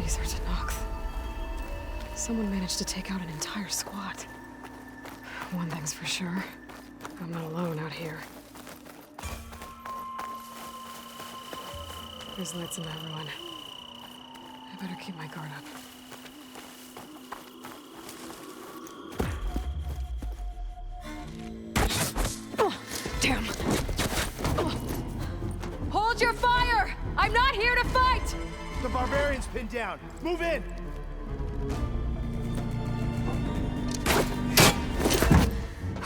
bodies are to Nox. Someone managed to take out an entire squad. One thing's for sure. I'm not alone out here. There's lights in that ruin. I better keep my guard up. Oh, damn! Hold your fire! I'm not here to fight! The barbarian's pinned down. Move in!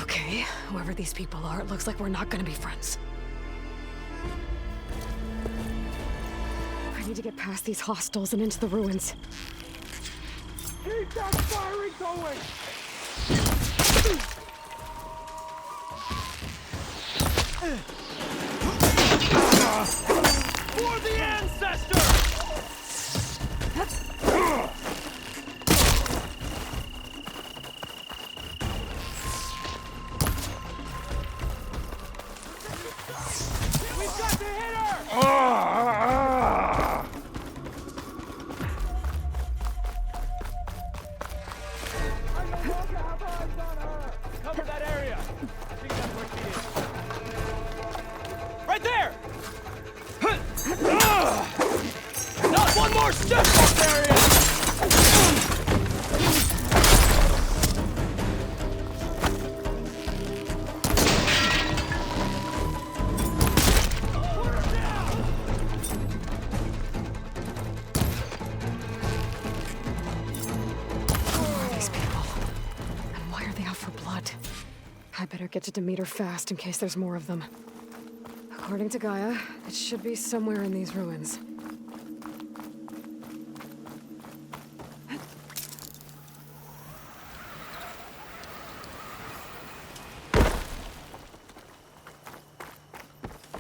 Okay, whoever these people are, it looks like we're not gonna be friends. I need to get past these hostiles and into the ruins. Keep that firing going! For the ancestors! We've got to hit her! Cover that area. I think that's where she is. Right there! Not one more step, barbarian! I better get to Demeter fast in case there's more of them. According to Gaia, it should be somewhere in these ruins.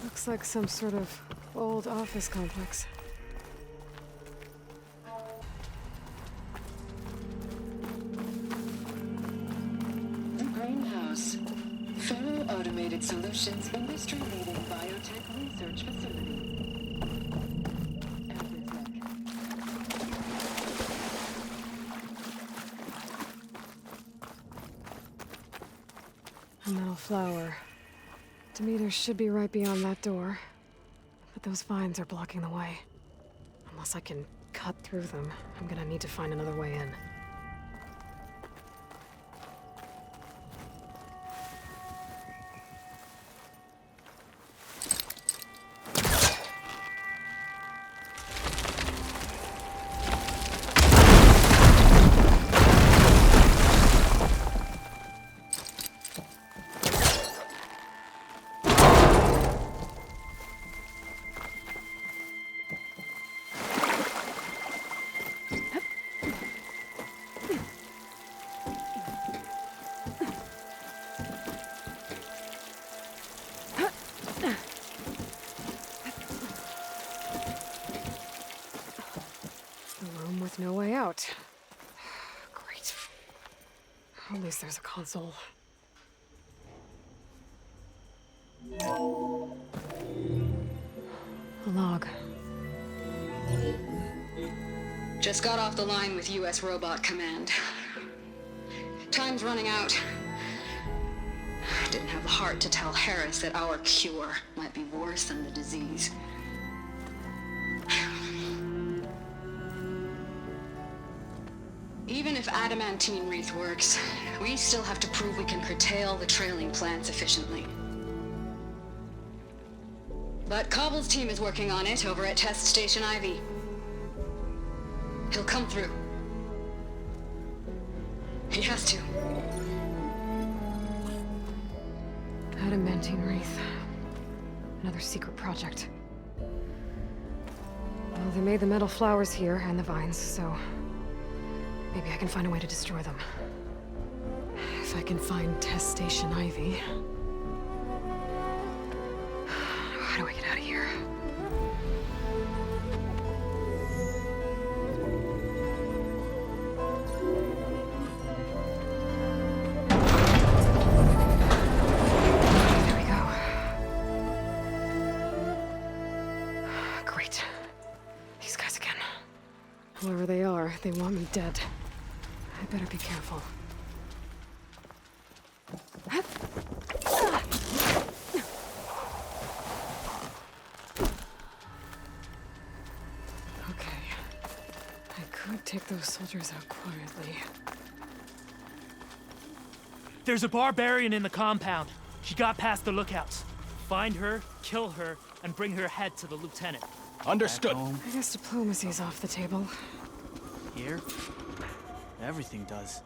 Looks like some sort of old office complex. Automated Solutions industry-leading biotech research facility. A metal flower. Demeter should be right beyond that door. But those vines are blocking the way. Unless I can cut through them, I'm gonna need to find another way in. No way out. Great. At least there's a console. A log. Just got off the line with US Robot Command. Time's running out. Didn't have the heart to tell Harris that our cure might be worse than the disease. Even if adamantine wreath works, we still have to prove we can curtail the trailing plants efficiently. But Cobble's team is working on it over at Test Station Ivy. He'll come through. He has to. Adamantine wreath. Another secret project. Well, they made the metal flowers here and the vines, so maybe I can find a way to destroy them. If I can find Test Station Ivy. How do I get out of here? There we go. Great. These guys again. Whoever they are, they want me dead. I better be careful. Okay. I could take those soldiers out quietly. There's a barbarian in the compound. She got past the lookouts. Find her, kill her, and bring her head to the lieutenant. Understood. I guess diplomacy's off the table. Here? Everything does.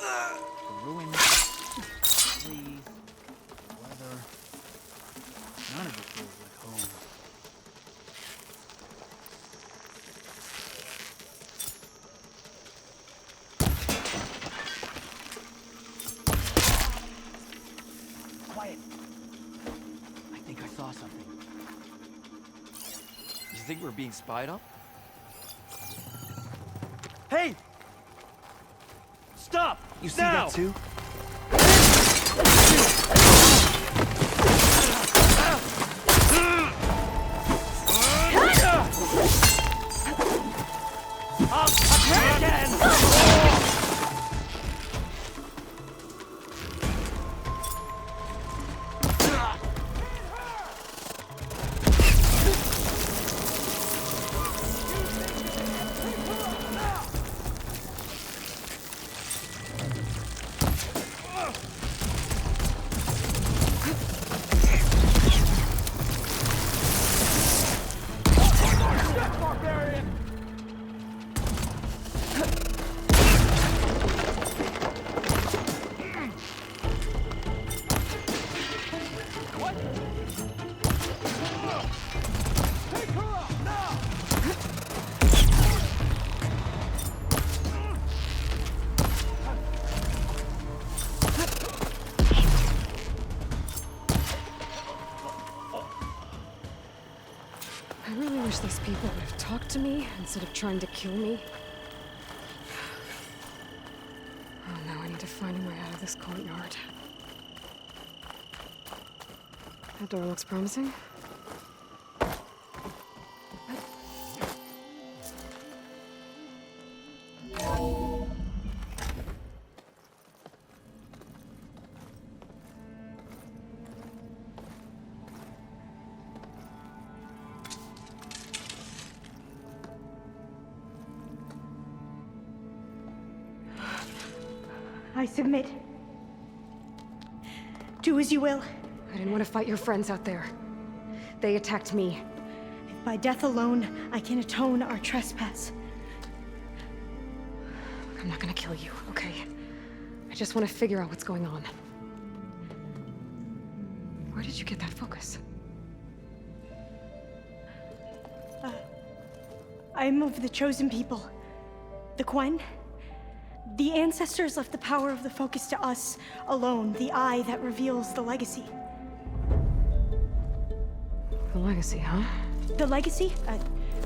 The ruins, trees, weather. None of it feels like home. Quiet. I think I saw something. You think we're being spied on? Hey! Stop! You see now! that too? Attack again! I really wish these people would have talked to me instead of trying to kill me. Oh, now I need to find a way out of this courtyard. That door looks promising. I submit. Do as you will. I didn't want to fight your friends out there. They attacked me. If by death alone I can atone our trespass. I'm not gonna kill you, okay? I just want to figure out what's going on. Where did you get that focus? I'm of the chosen people. The Quen. The ancestors left the power of the focus to us alone, the eye that reveals the legacy. The legacy, huh? The legacy?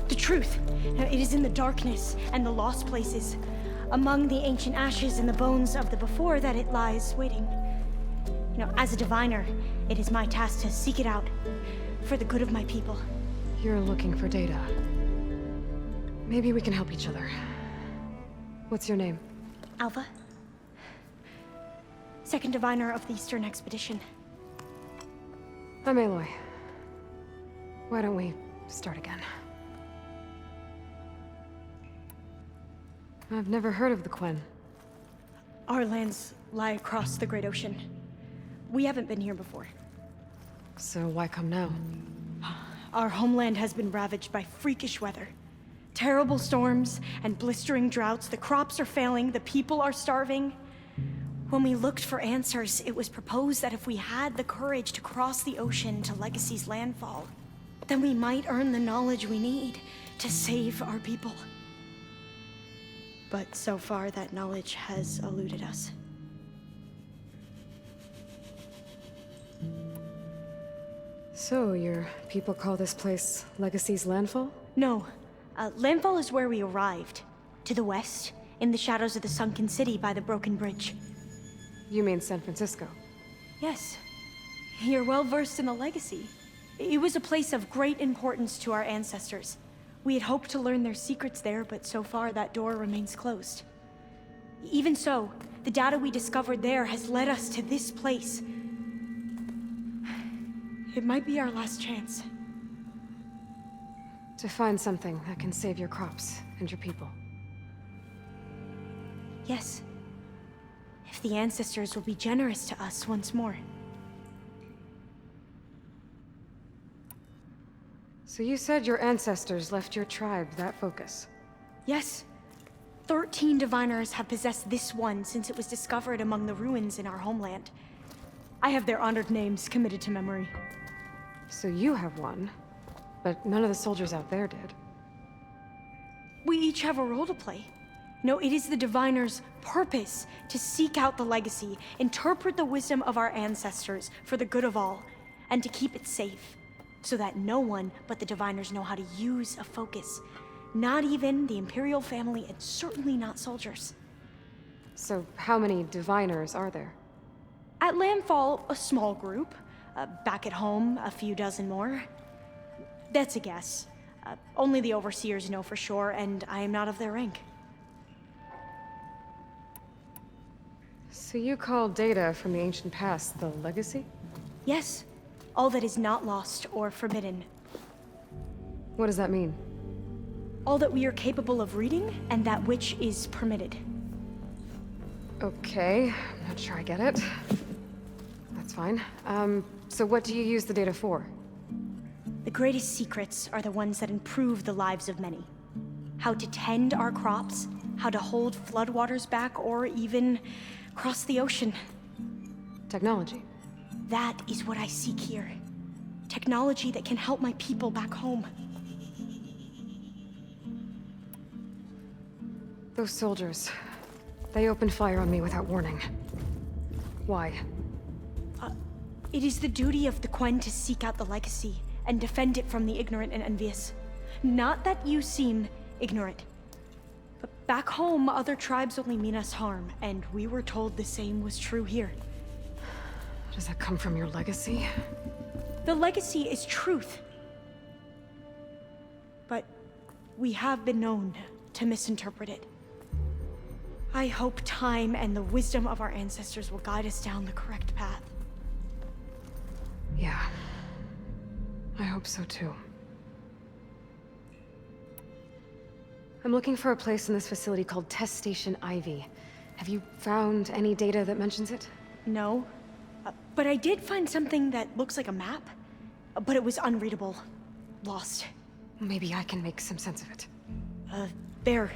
The truth. It is in the darkness and the lost places, among the ancient ashes and the bones of the before that it lies waiting. You know, as a diviner, it is my task to seek it out for the good of my people. You're looking for data. Maybe we can help each other. What's your name? Alpha. Second diviner of the Eastern Expedition. I'm Aloy. Why don't we start again? I've never heard of the Quen. Our lands lie across the Great Ocean. We haven't been here before. So why come now? Our homeland has been ravaged by freakish weather. Terrible storms and blistering droughts. The crops are failing, the people are starving. When we looked for answers, it was proposed that if we had the courage to cross the ocean to Legacy's landfall, then we might earn the knowledge we need to save our people. But so far, that knowledge has eluded us. So, your people call this place Legacy's Landfall? No. Landfall is where we arrived. To the west, in the shadows of the sunken city by the broken bridge. You mean San Francisco? Yes. You're well versed in the Legacy. It was a place of great importance to our ancestors. We had hoped to learn their secrets there, but so far that door remains closed. Even so, the data we discovered there has led us to this place. It might be our last chance. To find something that can save your crops and your people. Yes. If the ancestors will be generous to us once more. So you said your ancestors left your tribe that focus? Yes. 13 diviners have possessed this one since it was discovered among the ruins in our homeland. I have their honored names committed to memory. So you have one, but none of the soldiers out there did. We each have a role to play. No, it is the diviner's purpose to seek out the legacy, interpret the wisdom of our ancestors for the good of all, and to keep it safe, so that no one but the diviners know how to use a focus. Not even the Imperial family, and certainly not soldiers. So how many diviners are there? At Landfall, a small group. Back at home, a few dozen more. That's a guess. Only the overseers know for sure, and I am not of their rank. So you call data from the ancient past the Legacy? Yes. All that is not lost or forbidden. What does that mean? All that we are capable of reading, and that which is permitted. Okay, I'm not sure I get it. That's fine. So what do you use the data for? The greatest secrets are the ones that improve the lives of many. How to tend our crops, how to hold floodwaters back, or even cross the ocean. Technology. That is what I seek here. Technology that can help my people back home. Those soldiers, they opened fire on me without warning. Why? It is the duty of the Quen to seek out the legacy and defend it from the ignorant and envious. Not that you seem ignorant. But back home, other tribes only mean us harm, and we were told the same was true here. Does that come from your legacy? The legacy is truth. But we have been known to misinterpret it. I hope time and the wisdom of our ancestors will guide us down the correct path. Yeah. I hope so too. I'm looking for a place in this facility called Test Station Ivy. Have you found any data that mentions it? No. But I did find something that looks like a map. But it was unreadable. Lost. Maybe I can make some sense of it. There.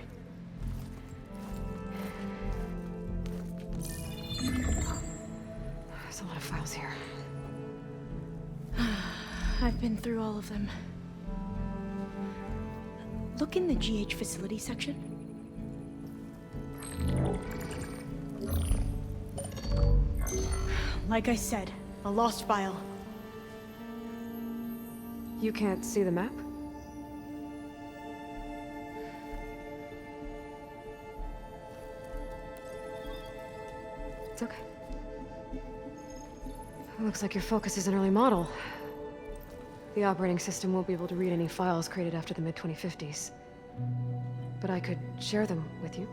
There's a lot of files here. I've been through all of them. Look in the GH facility section. Like I said, a lost file. You can't see the map? It's okay. It looks like your focus is an early model. The operating system won't be able to read any files created after the mid-2050s. But I could share them with you.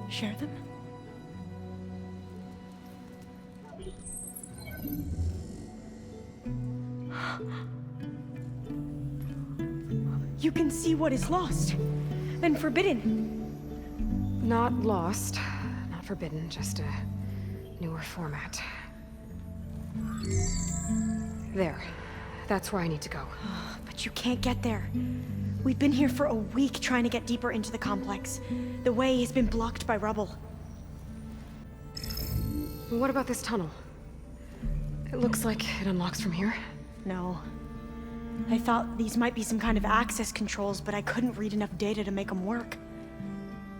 Share them? You can see what is lost and forbidden. Not lost, not forbidden, just a newer format. There. That's where I need to go. But you can't get there. We've been here for a week trying to get deeper into the complex. The way has been blocked by rubble. What about this tunnel? It looks like it unlocks from here. No. I thought these might be some kind of access controls, but I couldn't read enough data to make them work.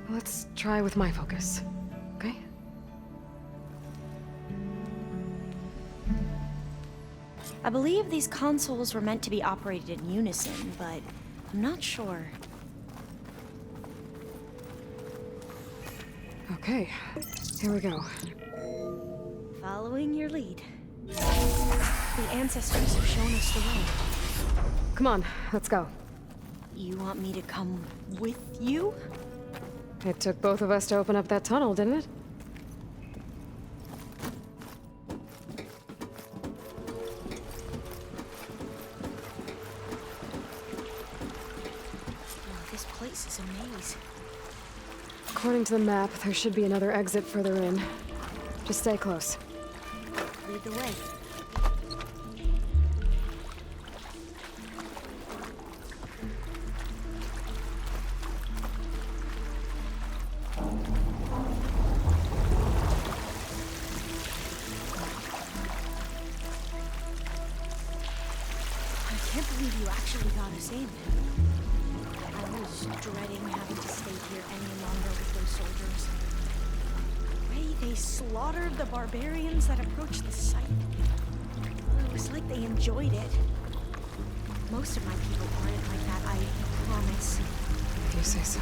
Let's try with my focus, okay? I believe these consoles were meant to be operated in unison, but I'm not sure. Okay, here we go. Following your lead. The ancestors have shown us the way. Come on, let's go. You want me to come with you? It took both of us to open up that tunnel, didn't it? Oh, this place is a maze. According to the map, there should be another exit further in. Just stay close. Lead the way. I can't believe you actually got us in. I was dreading having to stay here any longer with those soldiers. The way they slaughtered the barbarians that approached the site. It was like they enjoyed it. Most of my people aren't like that, I promise. If you say so.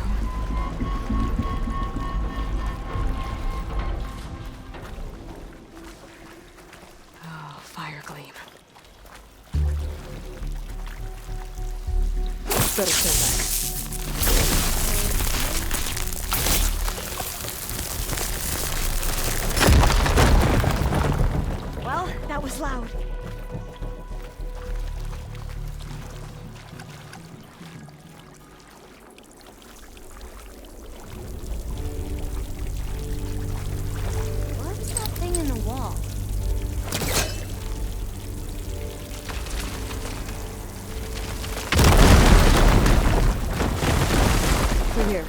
Oh, fire gleam. Better stand back. Well, that was loud. What's that thing in the wall? Through here.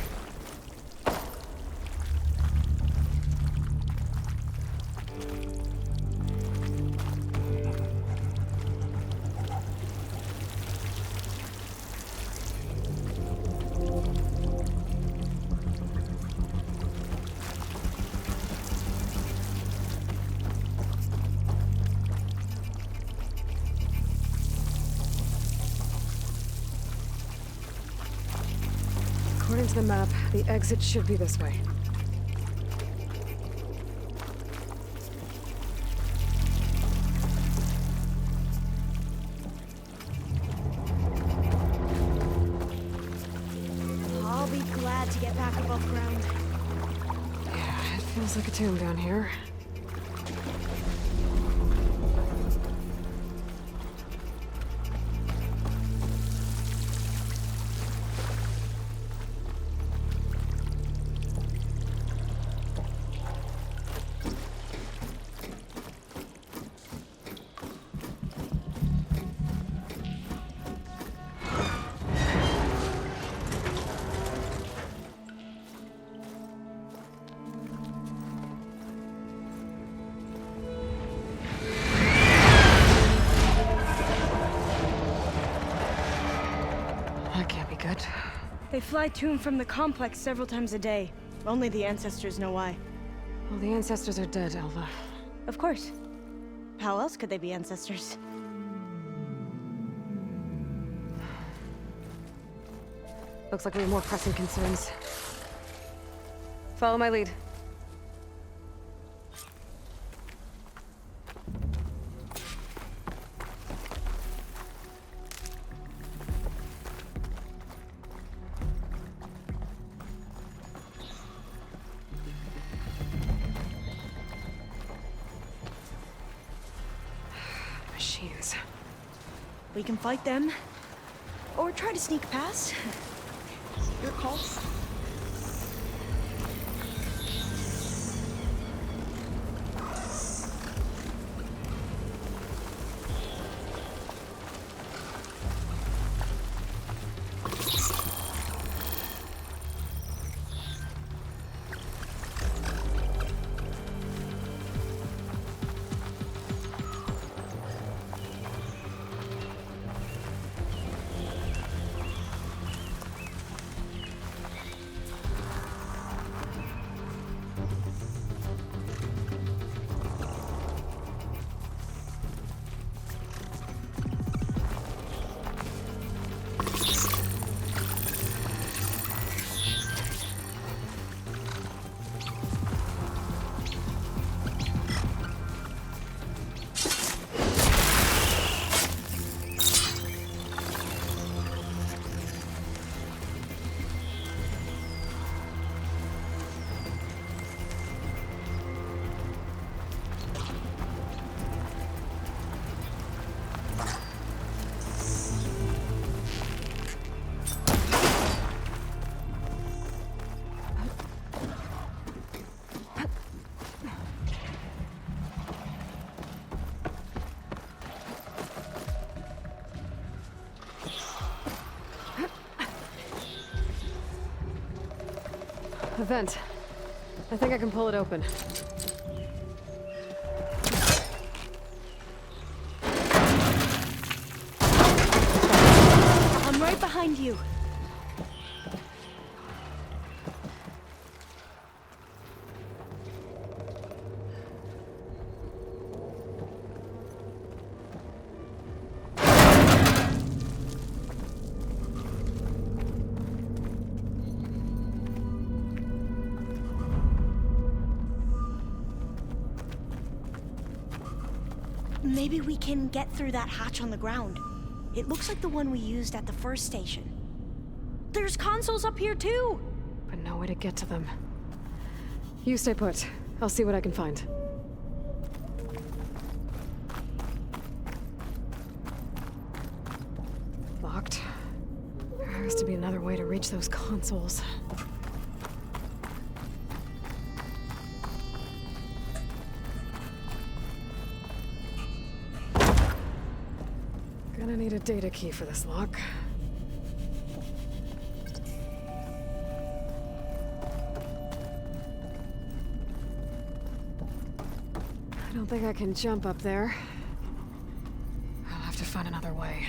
According to the map, the exit should be this way. I'll be glad to get back above ground. Yeah, it feels like a tomb down here. That can't be good. They fly to and from the complex several times a day. Only the ancestors know why. Well, the ancestors are dead, Alva. Of course. How else could they be ancestors? Looks like we have more pressing concerns. Follow my lead. Machines. We can fight them, or try to sneak past. Your call. vent. I think I can pull it open. I'm right behind you. Maybe we can get through that hatch on the ground. It looks like the one we used at the first station. There's consoles up here too! But no way to get to them. You stay put. I'll see what I can find. Locked. There has to be another way to reach those consoles. Gonna need a data key for this lock. I don't think I can jump up there. I'll have to find another way.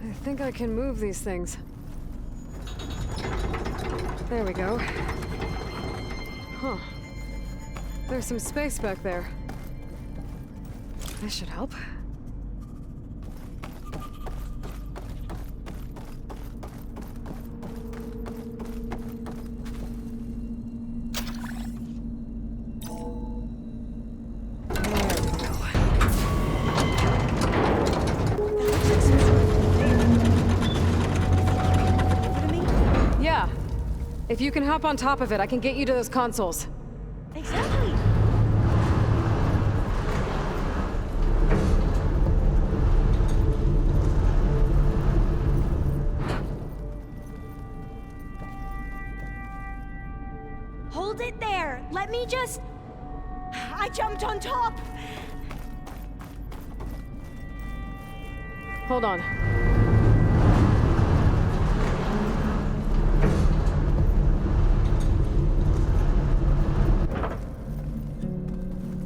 I think I can move these things. There we go. Huh. There's some space back there. This should help. Yeah. If you can hop on top of it, I can get you to those consoles. Exactly. Hold it there. Let me just... I jumped on top. Hold on.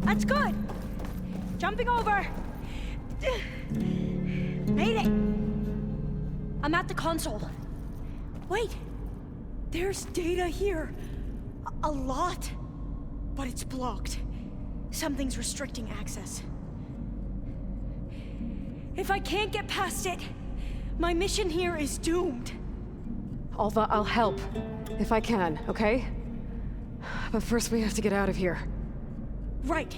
That's good. Jumping over. Made it. I'm at the console. Wait. There's data here. A lot. But it's blocked. Something's restricting access. If I can't get past it, my mission here is doomed. Alva, I'll help. If I can, okay? But first we have to get out of here. Right.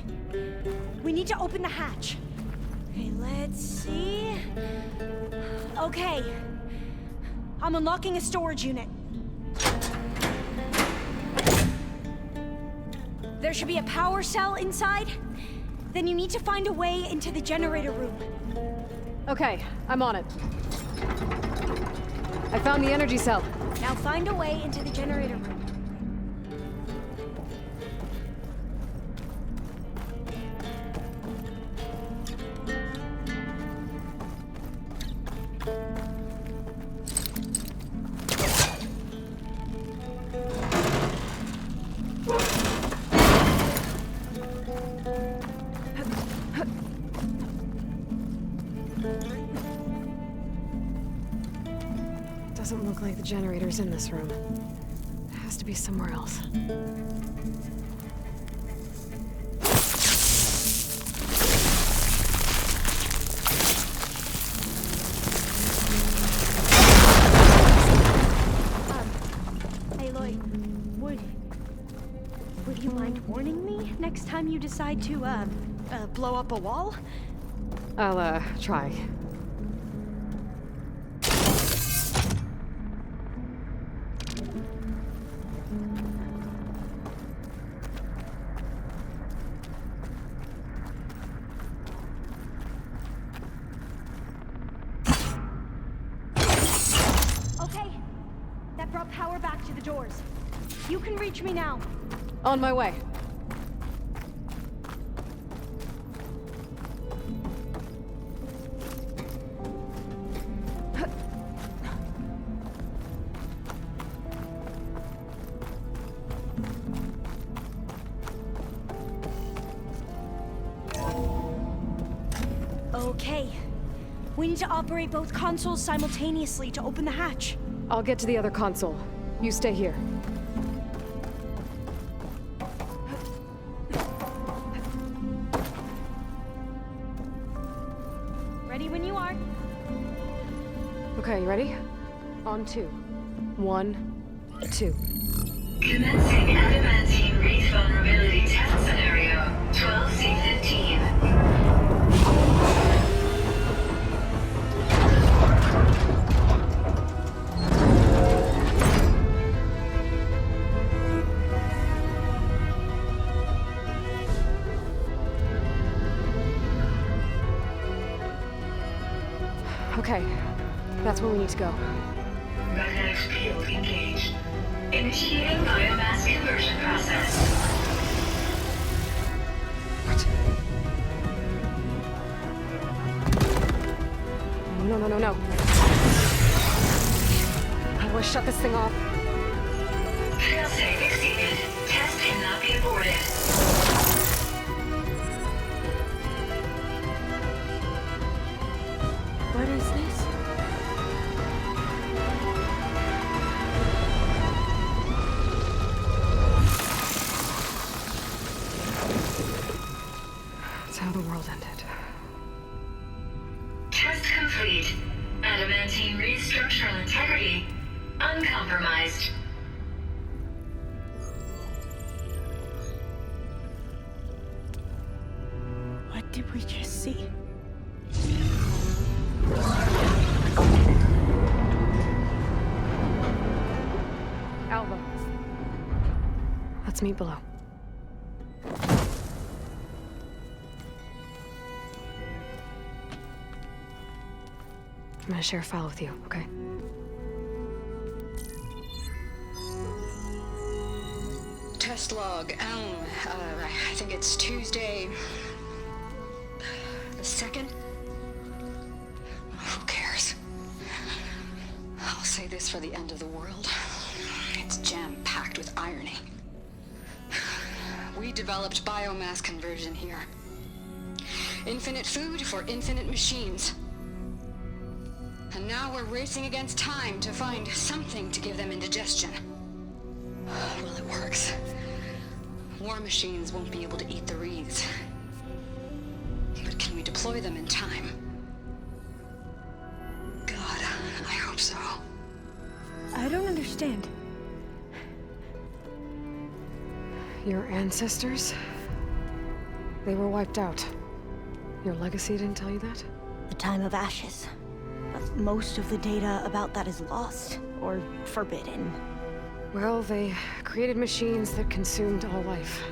We need to open the hatch. Okay, let's see. Okay. I'm unlocking a storage unit. There should be a power cell inside. Then you need to find a way into the generator room. Okay, I'm on it. I found the energy cell. Now find a way into the generator room. Doesn't look like the generator's in this room. It has to be somewhere else. Aloy, would you mind warning me next time you decide to, blow up a wall? I'll, try. Okay, that brought power back to the doors. You can reach me now. On my way. Okay. We need to operate both consoles simultaneously to open the hatch. I'll get to the other console. You stay here. Ready when you are. Okay, you ready? On 2. 1, 2. Commencing adamantine wreath vulnerability test scenario 12C15. Okay, that's where we need to go. Magnetic field engaged. Initiating biomass conversion process. What? No. How do I shut this thing off? Failsafe exceeded. Test cannot be aborted. What is this? That's how the world ended. Test complete. Adamantine wreath structural integrity uncompromised. What did we just see? Alva. Let's meet below. I'm gonna share a file with you, okay? Test log, I think it's Tuesday the 2nd? Who cares? I'll say this for the end of the world. It's jam-packed with irony. We developed biomass conversion here. Infinite food for infinite machines. And now we're racing against time to find something to give them indigestion. Well, it works. War machines won't be able to eat the wreaths. But can we deploy them in time? God, I hope so. I don't understand. Your ancestors? They were wiped out. Your legacy didn't tell you that? The time of ashes. But most of the data about that is lost or forbidden. Well, they created machines that consumed all life.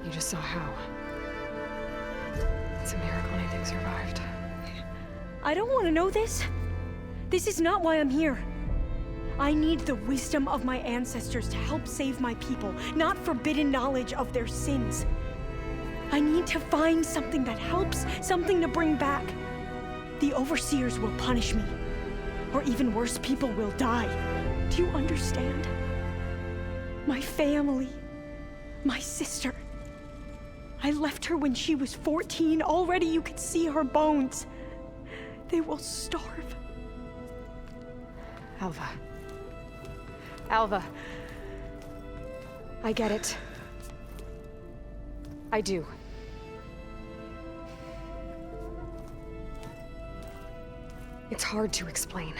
You just saw how. It's a miracle anything survived. I don't want to know this. This is not why I'm here. I need the wisdom of my ancestors to help save my people, not forbidden knowledge of their sins. I need to find something that helps, something to bring back. The overseers will punish me. Or even worse, people will die. Do you understand? My family. My sister. I left her when she was 14. Already you could see her bones. They will starve. Alva. Alva. I get it. I do. It's hard to explain,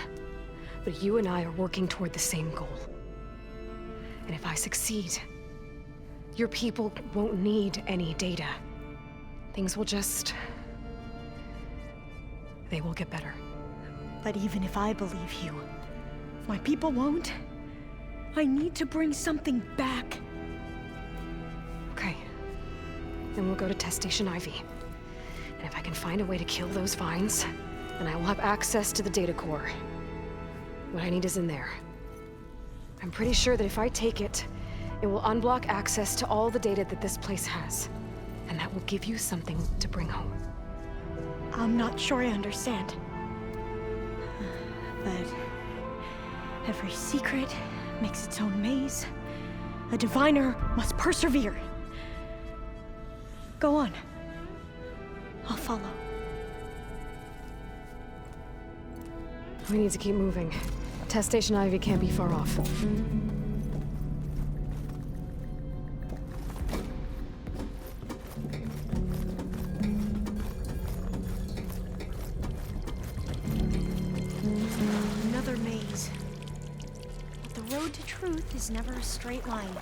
but you and I are working toward the same goal. And if I succeed, your people won't need any data. Things will just... they will get better. But even if I believe you, my people won't. I need to bring something back. Okay. Then we'll go to Test Station Ivy. And if I can find a way to kill those vines, then I will have access to the data core. What I need is in there. I'm pretty sure that if I take it, it will unblock access to all the data that this place has. And that will give you something to bring home. I'm not sure I understand. But every secret makes its own maze. A diviner must persevere. Go on. I'll follow. We need to keep moving. Test Station Ivy can't be far off. Another maze. But the road to truth is never a straight line.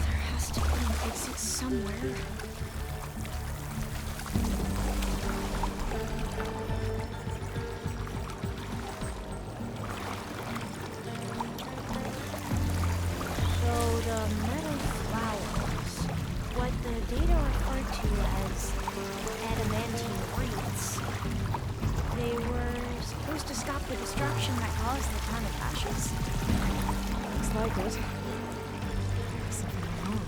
There has to be an exit somewhere. So the metal flowers, what the data referred to as adamantine remnants, they were supposed to stop the destruction that caused the ton of ashes. Looks like it. There's something wrong.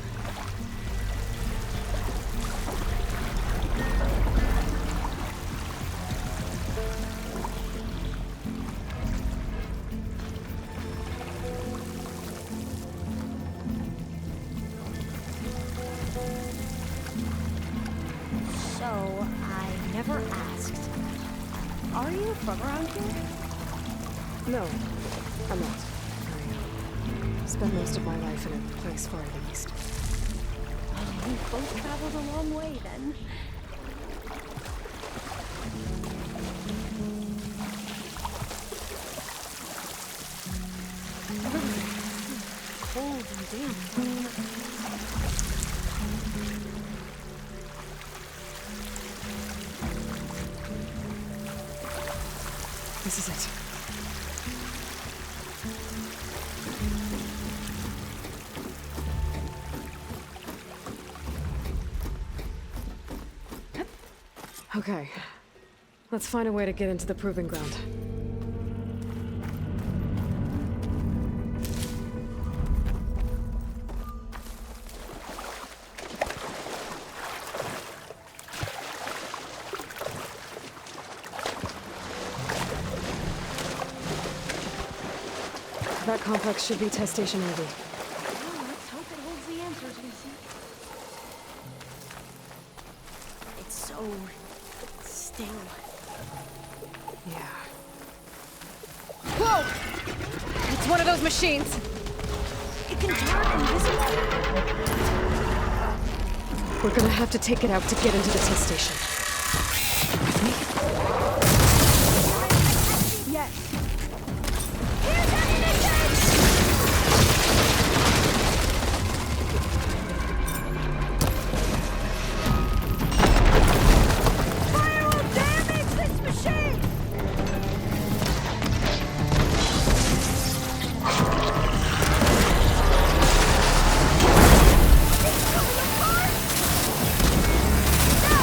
So, I never asked. Are you from around here? No, I'm not. I spent most of my life in a place far east. Oh, we both traveled a long way then. Cold and damp. This is it. Okay. Let's find a way to get into the proving ground. That complex should be Test Station Ivy. Well, let's hope it holds the answers we seek. It's so still. Yeah. Whoa! It's one of those machines! It can turn invisible. We're gonna have to take it out to get into the test station. Yes. Fire will damage this machine! It's coming apart! No!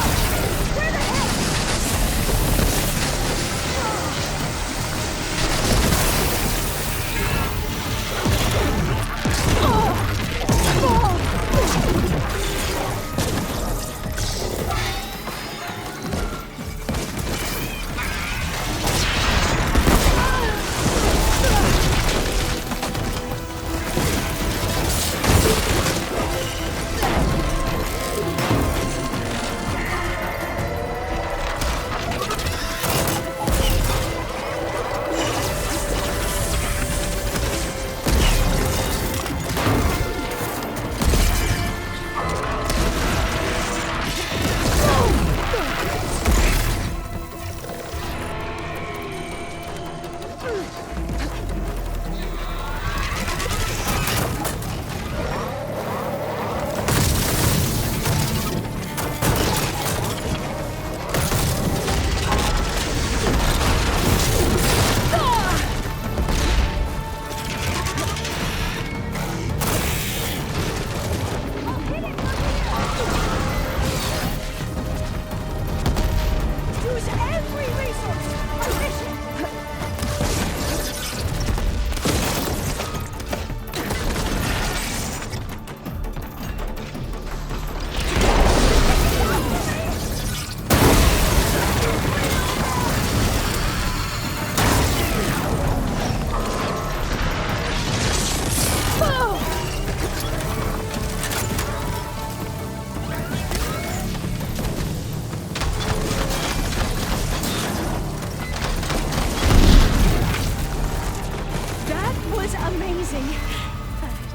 was amazing.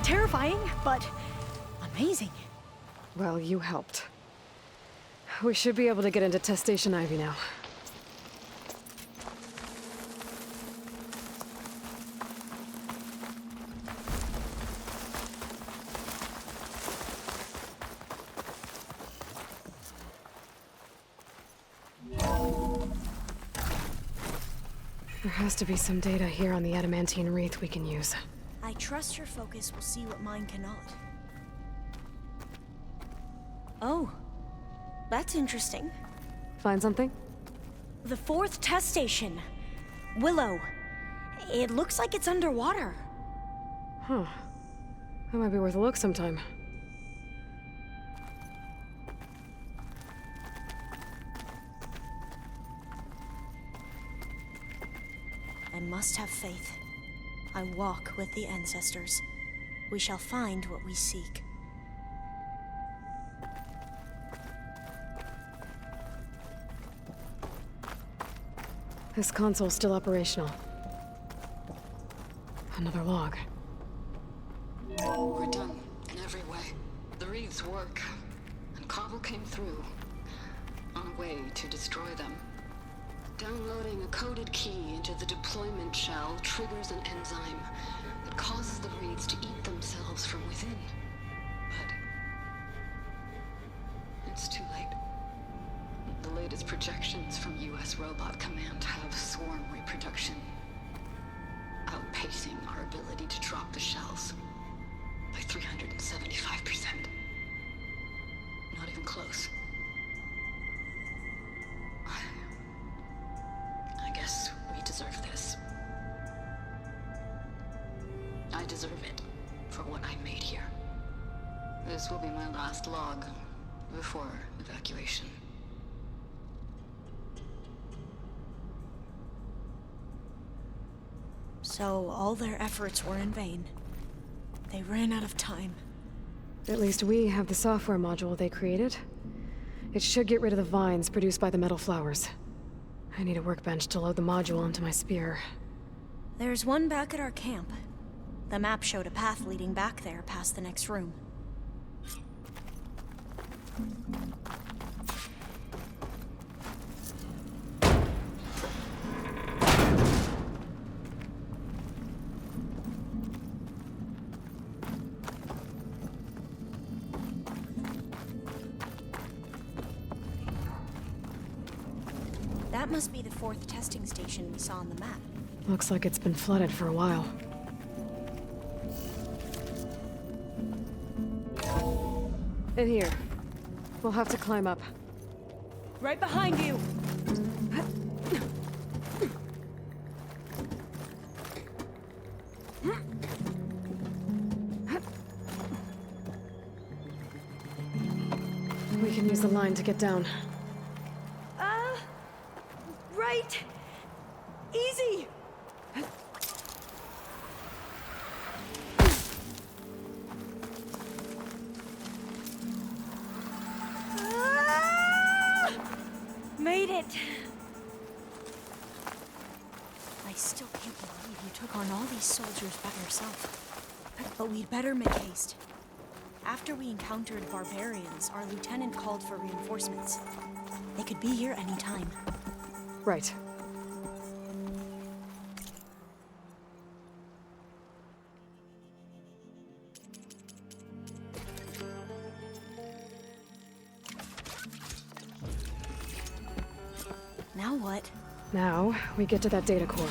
Terrifying, but amazing. Well, you helped. We should be able to get into Test Station Ivy now. There has to be some data here on the adamantine wreath we can use. I trust your focus will see what mine cannot. Oh, that's interesting. Find something? The 4th test station. Willow. It looks like it's underwater. Huh. That might be worth a look sometime. I must have faith. I walk with the ancestors. We shall find what we seek. This console's still operational. Another log. We're done in every way. The wreaths work, and Cobble came through on a way to destroy them. Downloading a coded key into the deployment shell triggers an enzyme that causes the wreaths to eat themselves from within. But it's too late. The latest projections from US Robot Command have swarm reproduction, outpacing our ability to drop the shells by 375%. Not even close. I guess we deserve this. I deserve it for what I made here. This will be my last log before evacuation. So all their efforts were in vain. They ran out of time. At least we have the software module they created. It should get rid of the vines produced by the metal flowers. I need a workbench to load the module onto my spear. There's one back at our camp. The map showed a path leading back there past the next room. That must be the 4th testing station we saw on the map. Looks like it's been flooded for a while. In here. We'll have to climb up. Right behind you! We can use the line to get down. Right! Easy! Made it! I still can't believe you took on all these soldiers by yourself. But we'd better make haste. After we encountered barbarians, our lieutenant called for reinforcements. They could be here any time. Right. Now what? Now, we get to that data core.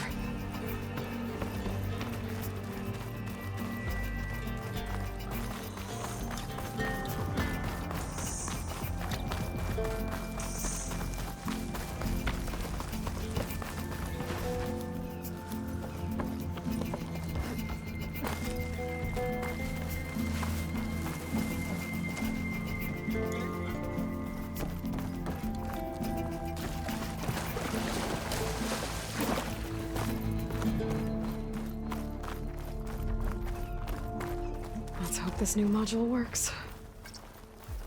Let's hope this new module works.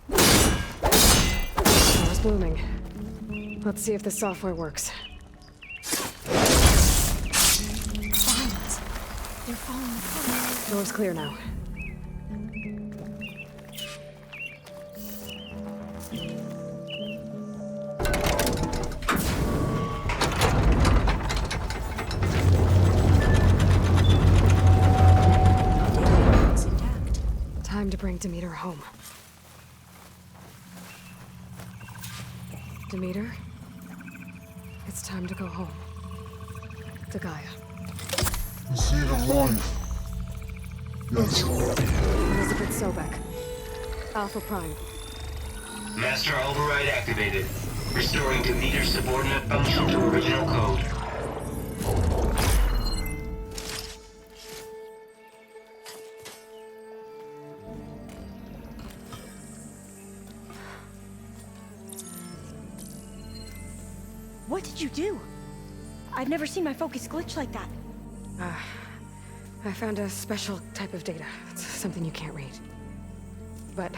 Power's blooming. Let's see if the software works. Vines. They're falling apart. Door's clear now. It's intact. Time to bring Demeter home. Demeter, it's time to go home. To Gaia. The seed of life. Yes. Elizabeth Sobek. Alpha Prime. Master override activated. Restoring Demeter's subordinate function to original code. What did you do? I've never seen my focus glitch like that. I found a special type of data. It's something you can't read. But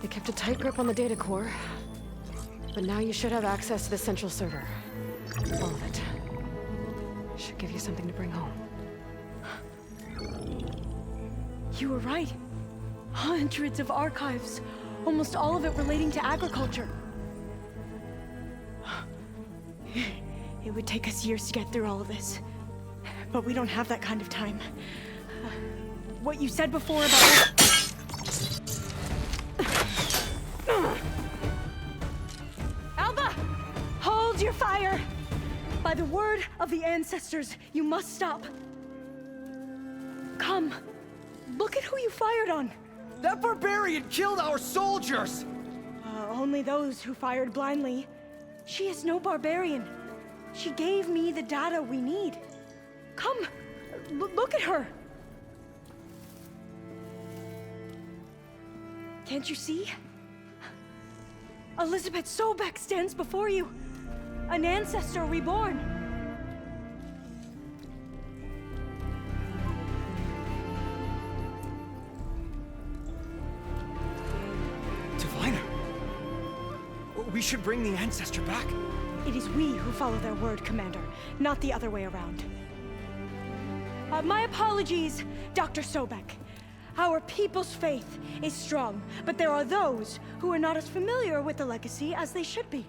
it kept a tight grip on the data core. But now you should have access to the central server. All of it. Should give you something to bring home. You were right. Hundreds of archives. Almost all of it relating to agriculture. It would take us years to get through all of this. But we don't have that kind of time. What you said before about... Alba! Hold your fire! By the word of the ancestors, you must stop. Come. Look at who you fired on. That barbarian killed our soldiers! Only those who fired blindly. She is no barbarian. She gave me the data we need. Come, look at her. Can't you see? Elizabeth Sobek stands before you. An ancestor reborn. Diviner! We should bring the ancestor back. It is we who follow their word, Commander, not the other way around. My apologies, Dr. Sobek. Our people's faith is strong, but there are those who are not as familiar with the legacy as they should be.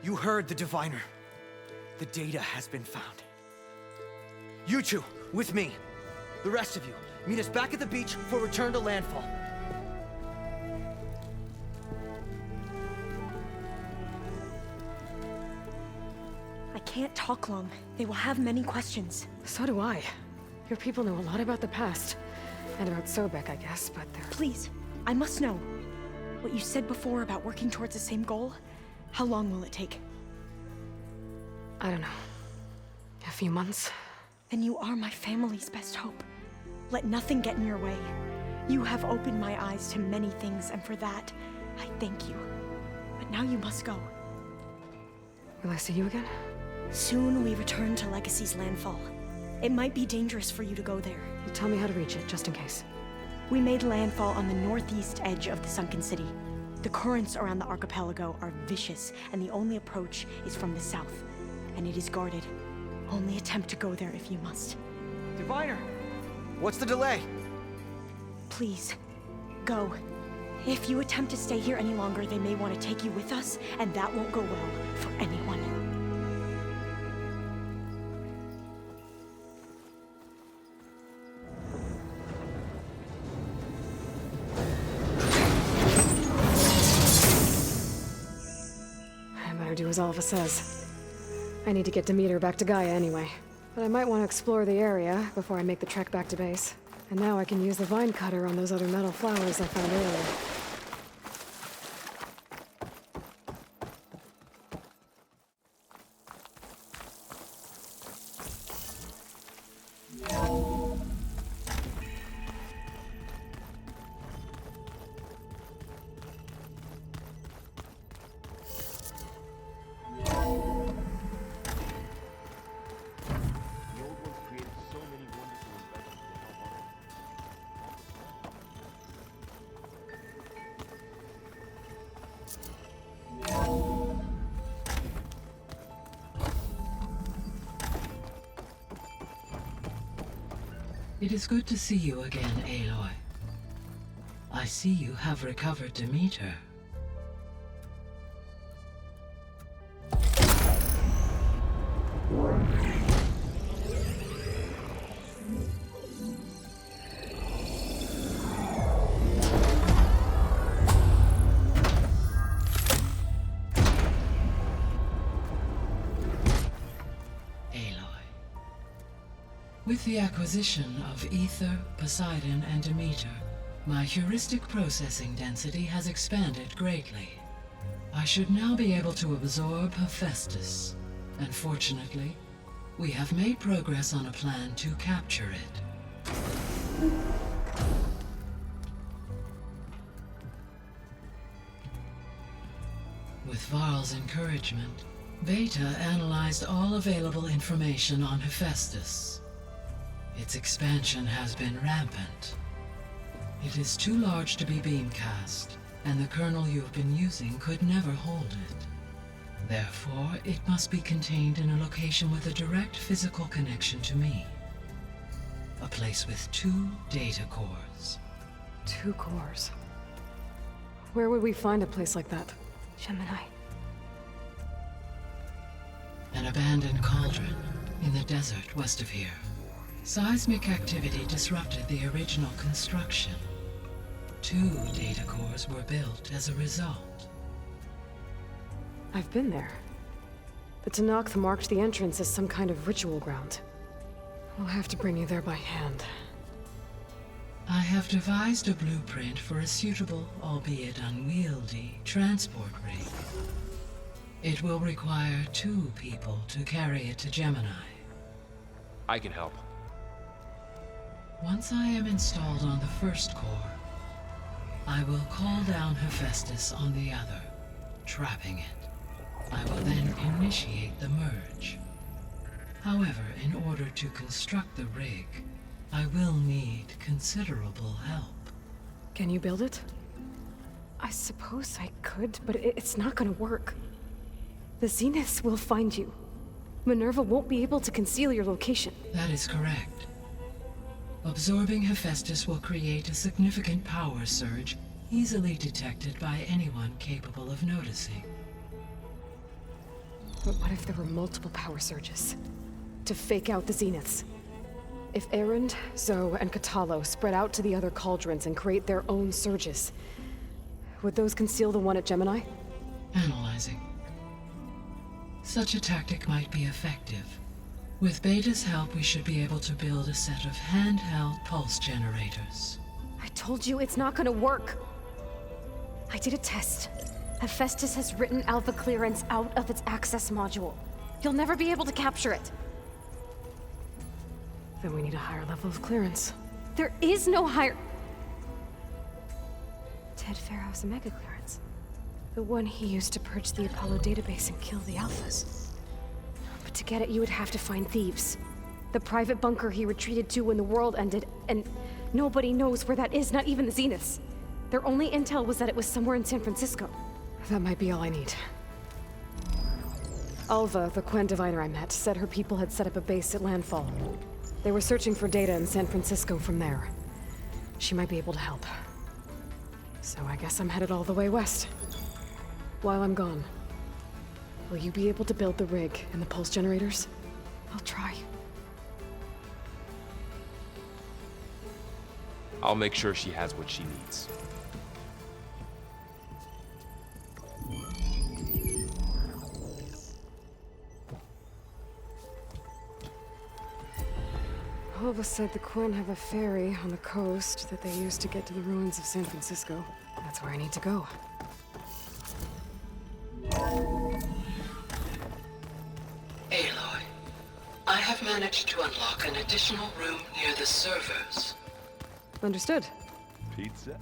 You heard the diviner. The data has been found. You two, with me. The rest of you, meet us back at the beach for return to landfall. I can't talk long. They will have many questions. So do I. Your people know a lot about the past. And about Sobek, I guess, but they're... Please, I must know. What you said before about working towards the same goal, how long will it take? I don't know. A few months? Then you are my family's best hope. Let nothing get in your way. You have opened my eyes to many things, and for that, I thank you. But now you must go. Will I see you again? Soon we return to Legacy's landfall. It might be dangerous for you to go there. You tell me how to reach it, just in case. We made landfall on the northeast edge of the sunken city. The currents around the archipelago are vicious, and the only approach is from the south. And it is guarded. Only attempt to go there if you must. Diviner! What's the delay? Please, go. If you attempt to stay here any longer, they may want to take you with us, and that won't go well for anyone. I better do as Alva says. I need to get Demeter back to Gaia anyway. But I might want to explore the area before I make the trek back to base. And now I can use the vine cutter on those other metal flowers I found earlier. It is good to see you again, Aloy. I see you have recovered Demeter. With the acquisition of Ether, Poseidon, and Demeter, my heuristic processing density has expanded greatly. I should now be able to absorb Hephaestus, and fortunately, we have made progress on a plan to capture it. With Varl's encouragement, Beta analyzed all available information on Hephaestus. Its expansion has been rampant. It is too large to be beamcast, and the kernel you have been using could never hold it. Therefore, it must be contained in a location with a direct physical connection to me. A place with 2 data cores. 2 cores? Where would we find a place like that? Gemini. An abandoned cauldron in the desert west of here. Seismic activity disrupted the original construction. 2 data cores were built as a result. I've been there. The Tenakth marked the entrance as some kind of ritual ground. We'll have to bring you there by hand. I have devised a blueprint for a suitable, albeit unwieldy, transport rig. It will require 2 people to carry it to Gemini. I can help. Once I am installed on the first core, I will call down Hephaestus on the other, trapping it. I will then initiate the merge. However, in order to construct the rig, I will need considerable help. Can you build it? I suppose I could, but it's not gonna work. The Zeniths will find you. Minerva won't be able to conceal your location. That is correct. Absorbing Hephaestus will create a significant power surge, easily detected by anyone capable of noticing. But what if there were multiple power surges? To fake out the Zeniths? If Erend, Zoe, and Katalo spread out to the other cauldrons and create their own surges, would those conceal the one at Gemini? Analyzing. Such a tactic might be effective. With Beta's help, we should be able to build a set of handheld pulse generators. I told you it's not gonna work. I did a test. Hephaestus has written alpha clearance out of its access module. You'll never be able to capture it. Then we need a higher level of clearance. There is no higher... Ted Pharaoh's Omega clearance. The one he used to purge the Apollo database and kill the alphas. But to get it, you would have to find thieves. The private bunker he retreated to when the world ended, and nobody knows where that is, not even the Zeniths. Their only intel was that it was somewhere in San Francisco. That might be all I need. Alva, the Quen diviner I met, said her people had set up a base at landfall. They were searching for data in San Francisco from there. She might be able to help. So I guess I'm headed all the way west. While I'm gone, will you be able to build the rig and the pulse generators? I'll try. I'll make sure she has what she needs. Alva said the Quen have a ferry on the coast that they use to get to the ruins of San Francisco. That's where I need to go. Aloy, I have managed to unlock an additional room near the servers. Understood. Pizza?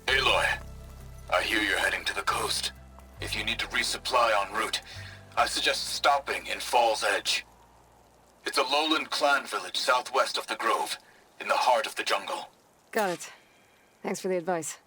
Aloy, I hear you're heading to the coast. If you need to resupply en route, I suggest stopping in Fall's Edge. It's a lowland clan village southwest of the Grove, in the heart of the jungle. Got it. Thanks for the advice.